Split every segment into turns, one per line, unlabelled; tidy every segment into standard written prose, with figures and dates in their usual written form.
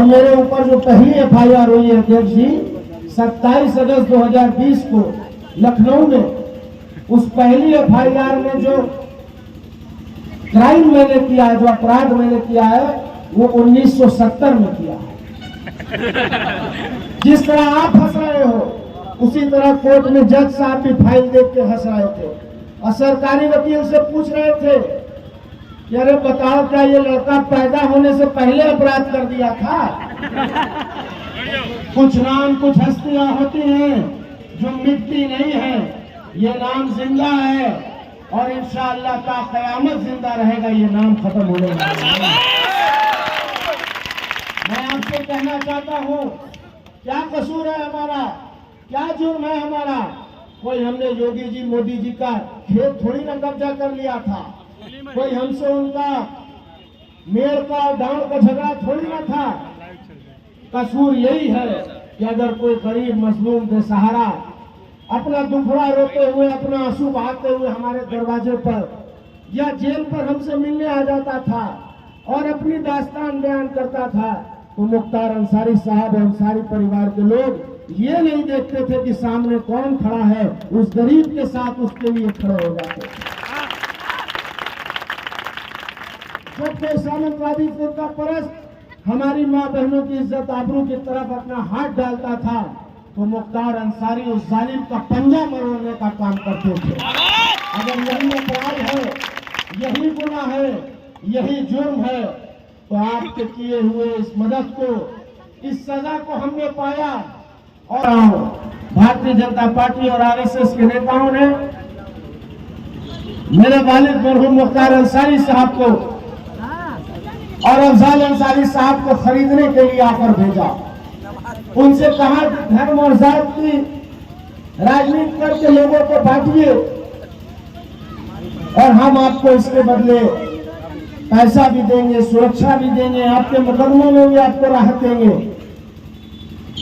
मेरे ऊपर जो पहली एफआईआर हुई है अध्यक्ष जी 27 अगस्त 2020 को लखनऊ में, उस पहली एफआईआर में जो क्राइम मैंने किया है, जो अपराध मैंने किया है, वो 1970 में किया है। जिस तरह आप हंस रहे हो उसी तरह कोर्ट में जज साहब भी फाइल देख के हंस रहे थे और सरकारी वकील से पूछ रहे थे कि अरे बताओ, क्या ये लड़का पैदा होने से पहले अपराध कर दिया था? कुछ नाम, कुछ हस्तियां होती हैं जो मिटती नहीं है, ये नाम जिंदा है और इंशाअल्लाह ता क़यामत जिंदा रहेगा, ये नाम खत्म होने वाला है। मैं आपसे कहना चाहता हूँ, क्या कसूर है हमारा, क्या जुर्म है हमारा? कोई हमने योगी जी, मोदी जी का खेत थोड़ी ना कब्जा कर लिया था, कोई हमसे उनका मेड़ का और डांड का झगड़ा थोड़ी ना था। कसूर यही है कि अगर कोई गरीब मजलूम बेसहारा अपना दुखड़ा रोते हुए, अपना आंसू बहाते हुए हमारे दरवाजे पर या जेल पर हमसे मिलने आ जाता था और अपनी दास्तान बयान करता था, तो मुख्तार अंसारी साहब और अंसारी परिवार के लोग ये नहीं देखते थे कि सामने कौन खड़ा है, उस गरीब के साथ उसके लिए खड़े हो जाते। जब कोई सामंतवादी फिरका परस्त हमारी माँ बहनों की इज्जत आबरू की तरफ अपना हाथ डालता था, तो मुख्तार अंसारी उस जालिम का पंजा मरोड़ने का काम करते थे। अगर यही अपराध है, यही गुनाह है, यही जुर्म है, तो आपके किए हुए इस मदद को, इस सजा को हमने पाया और भारतीय जनता पार्टी और आरएसएस के नेताओं ने मेरे वालिद मरहूम मुख्तार अंसारी साहब को और अफजाल अंसारी साहब को खरीदने के लिए ऑफर भेजा। उनसे कहा कि धर्म और जात की राजनीति करके लोगों को बांटिए और हम आपको इसके बदले पैसा भी देंगे, सुरक्षा भी देंगे, आपके मुकदमों में भी आपको राहत देंगे।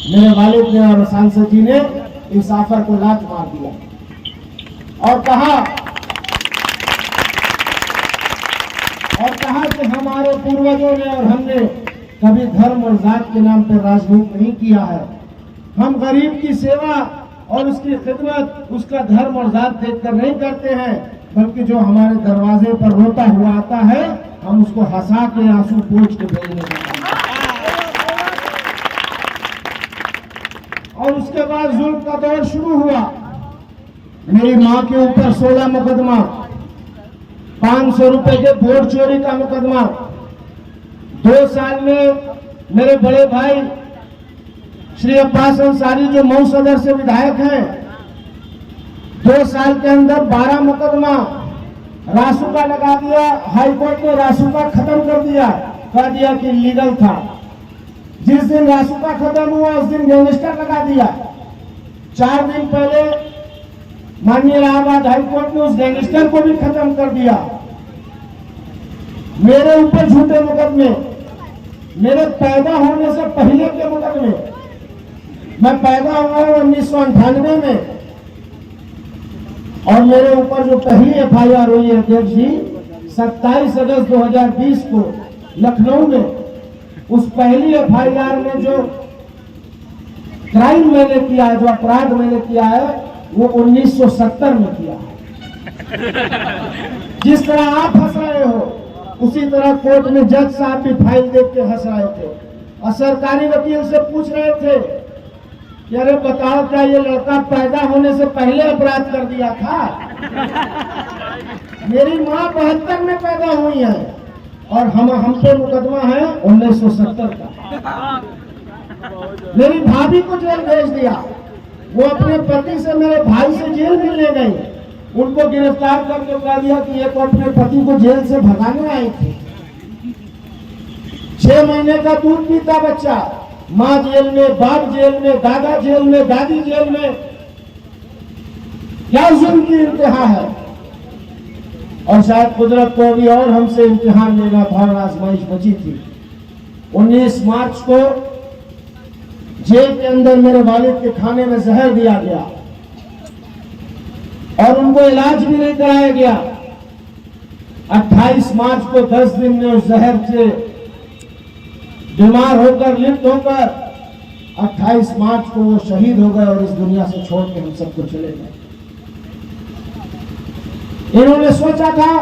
मेरे वालिद ने और सांसद जी ने इस ऑफर को लात मार दिया और कहा कि हमारे पूर्वजों ने और हमने कभी धर्म और जात के नाम पर राजनीति नहीं किया है। हम गरीब की सेवा और उसकी खिदमत उसका धर्म और जात देखकर नहीं करते हैं, बल्कि जो हमारे दरवाजे पर रोता हुआ आता है हम उसको हंसा के, आंसू पोंछ के भेजने देते हैं। और उसके बाद जुल्म का दौर शुरू हुआ। मेरी माँ के ऊपर 16 मुकदमा, 500 रुपए के वोट चोरी का मुकदमा, 2 साल में मेरे बड़े भाई श्री अब्बास अंसारी जो मऊ सदर से विधायक हैं, 2 साल के अंदर 12 मुकदमा रासुका लगा दिया। हाईकोर्ट ने रासुका खत्म कर दिया, कह दिया कि लीगल था। जिस दिन रासुका खत्म हुआ उस दिन गैंगस्टर लगा दिया। 4 दिन पहले माननीय इलाहाबाद हाईकोर्ट ने उस गैंगस्टर को भी खत्म कर दिया। मेरे ऊपर झूठे मुकदमे, मेरे पैदा होने से पहले के मुकदमे। मैं पैदा हुआ हूं 1998 में और मेरे ऊपर जो पहली एफआईआर हुई है अध्यक्ष जी 27 अगस्त 2020 को लखनऊ में, उस पहली एफआईआर में जो क्राइम मैंने किया है, जो अपराध मैंने किया है, वो 1970 में किया है। जिस तरह आप हंस रहे हो उसी तरह कोर्ट में जज साहब भी फाइल देख के हंस रहे थे और सरकारी वकील से पूछ रहे थे कि अरे बताओ, क्या ये लड़का पैदा होने से पहले अपराध कर दिया था? मेरी माँ 72 में पैदा हुई है और हम पे मुकदमा है 1970 का। मेरी भाभी को जेल भेज दिया। वो अपने पति से, मेरे भाई से जेल मिलने गई। उनको गिरफ्तार करके कह दिया कि ये तो अपने पति को जेल से भगाने आई थी। 6 महीने का दूध पीता बच्चा, माँ जेल में, बाप जेल में, दादा जेल में, दादी जेल में। क्या जुल्म की इंतहा है। और शायद कुदरत को भी और हमसे इम्तिहान लेना था और आजमाइश बची थी। 19 मार्च को जेल के अंदर मेरे वालिद के खाने में जहर दिया गया और उनको इलाज भी नहीं कराया गया। 28 मार्च को 10 दिन में उस जहर से बीमार होकर लिप्त होकर 28 मार्च को वो शहीद हो गए और इस दुनिया से छोड़ के हम सबको चले गए। इन्होंने सोचा था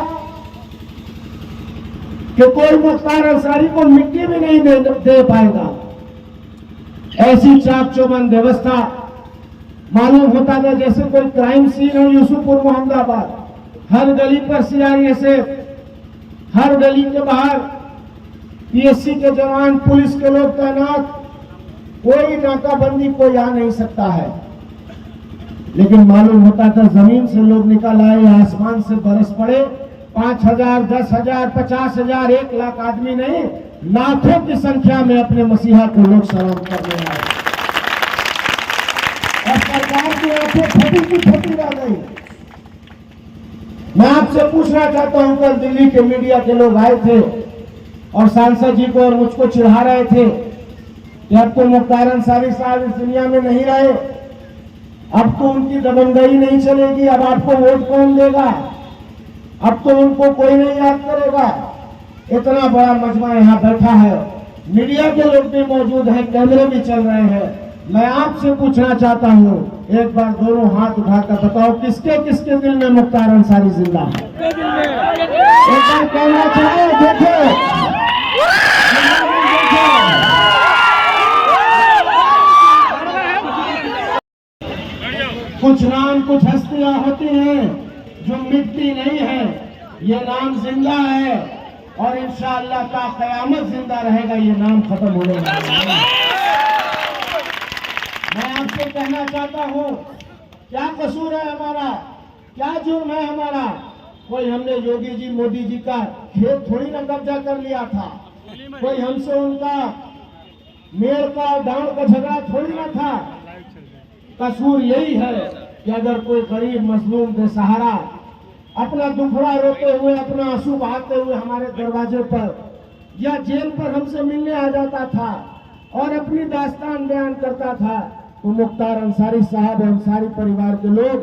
कि कोई मुख्तार अंसारी को मिट्टी भी नहीं दे पाएगा। ऐसी चाक चौबंद व्यवस्था, मालूम होता था जैसे कोई क्राइम सीन हो यूसुफपुर मोहम्मदाबाद। हर गली पर सीआरपीएफ, हर गली के बाहर पीएससी के जवान, पुलिस के लोग तैनात, कोई नाकाबंदी कोई आ नहीं सकता है। लेकिन मालूम होता था जमीन से लोग निकल आए, आसमान से बरस पड़े, 5,000, 10,000, 50,000, 1 लाख आदमी नहीं, लाखों की संख्या में अपने मसीहा को लोग सलाम करने आए और सरकार की आंखें फटी की फटी रह गई। मैं आपसे पूछना चाहता हूं, कल दिल्ली के मीडिया के लोग आए थे और सांसद जी को और मुझको चिढ़ा रहे थे कि अब तो मुख्तार अंसारी साहब इस दुनिया में नहीं रहे, अब तो उनकी दबंगई नहीं चलेगी, अब आपको वोट कौन देगा, अब तो उनको कोई नहीं याद करेगा। इतना बड़ा मजमा यहाँ बैठा है, मीडिया के लोग भी मौजूद हैं, कैमरे भी चल रहे हैं। मैं आपसे पूछना चाहता हूँ, एक बार दोनों हाथ उठाकर बताओ किसके किसके दिल में मुख्तार अंसारी जिंदा है? एक बार कैमरा चलाओ, देखो। कुछ नाम, कुछ हस्तियां होती हैं जो मिटती नहीं है, ये नाम जिंदा है और इंशाअल्लाह ता क़यामत जिंदा रहेगा, ये नाम खत्म होने वाला है। मैं आपसे कहना चाहता हूँ, क्या कसूर है हमारा, क्या जुर्म है हमारा? कोई हमने योगी जी, मोदी जी का खेत थोड़ी ना कब्जा कर लिया था, कोई हमसे उनका मेड़ का डांड का झगड़ा थोड़ी ना था। कसूर यही है कि अगर कोई गरीब मजलूम बेसहारा अपना दुखड़ा रोते हुए, अपना आंसू बहाते हुए हमारे दरवाजे पर या जेल पर हमसे मिलने आ जाता था और अपनी दास्तान बयान करता था, तो मुख्तार अंसारी साहब और अंसारी परिवार के लोग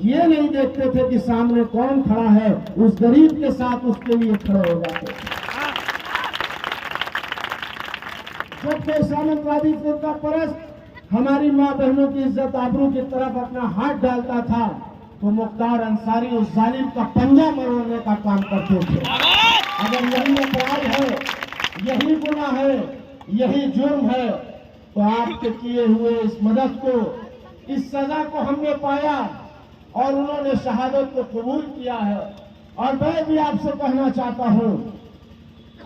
ये नहीं देखते थे कि सामने कौन खड़ा है, उस गरीब के साथ उसके लिए खड़े हो जाते। जब कोई सामंतवादी फिरका परस्त हमारी माँ बहनों की इज्जत आबरू की तरफ अपना हाथ डालता था, तो मुख्तार अंसारी उस जालिम का पंजा मरोड़ने का काम करते थे। अगर यही अपराध है, यही गुनाह है, यही जुर्म है, तो आपके किए हुए इस मदद को, इस सजा को हमने पाया और उन्होंने शहादत को कबूल किया है। और मैं भी आपसे कहना चाहता हूँ,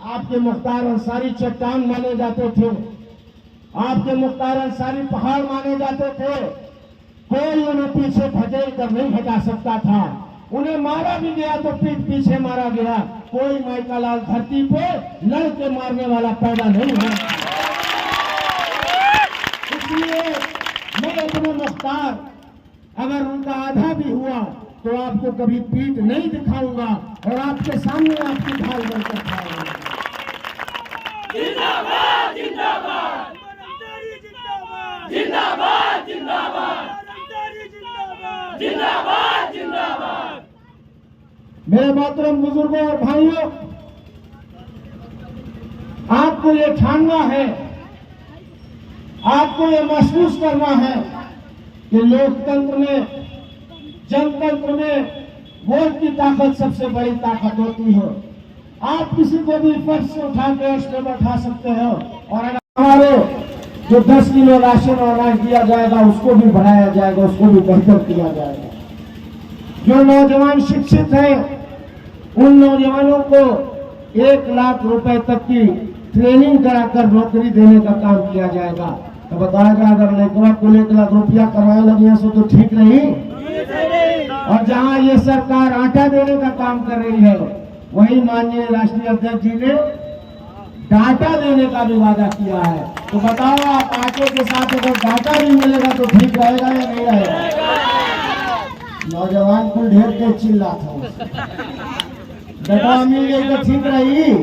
आपके मुख्तार अंसारी चट्टान माने जाते थे, आपके मुख्तार अंसारी पहाड़ माने जाते थे, कोई उन्हें पीछे भजेल कर नहीं हटा सकता था। उन्हें मारा भी गया तो पीठ पीछे मारा गया, कोई माइका लाल धरती पे लड़ के मारने वाला पैदा नहीं है। इसलिए मैं अपने मुख्तार, अगर उनका आधा भी हुआ तो आपको कभी पीठ नहीं दिखाऊंगा और आपके सामने आपकी ढाल बनकर खाऊंगा।
जिंदाबाद जिंदाबाद जिंदाबाद जिंदाबाद जिंदाबाद जिंदाबाद।
मेरे मोहतरम बुजुर्गों और भाइयों, आपको ये ठानना है, आपको ये महसूस करना है कि लोकतंत्र में, जनतंत्र में वोट की ताकत सबसे बड़ी ताकत होती है। आप किसी को भी फर्श से उठा के अर्श में बैठा सकते हो और अगर हमारे जो 10 किलो राशन और अनाज दिया जाएगा उसको भी बढ़ाया जाएगा, उसको भी बेहतर किया जाएगा। जो नौजवान शिक्षित हैं उन नौजवानों को 1 लाख रुपए तक की ट्रेनिंग कराकर नौकरी देने का काम किया जाएगा। तो बताएगा अगर लड़का को 1 लाख रुपया करवाए लगे सो तो ठीक नहीं। और जहां ये सरकार आटा देने का काम कर रही है, वही माननीय राष्ट्रीय अध्यक्ष जी ने डाटा देने का भी वादा किया है। तो बताओ आप, आटे के साथ अगर डाटा भी मिलेगा तो ठीक रहेगा या नहीं रहेगा? नौजवान को ढेर के चिल्ला था, डाटा मिल गई तो ठीक रही।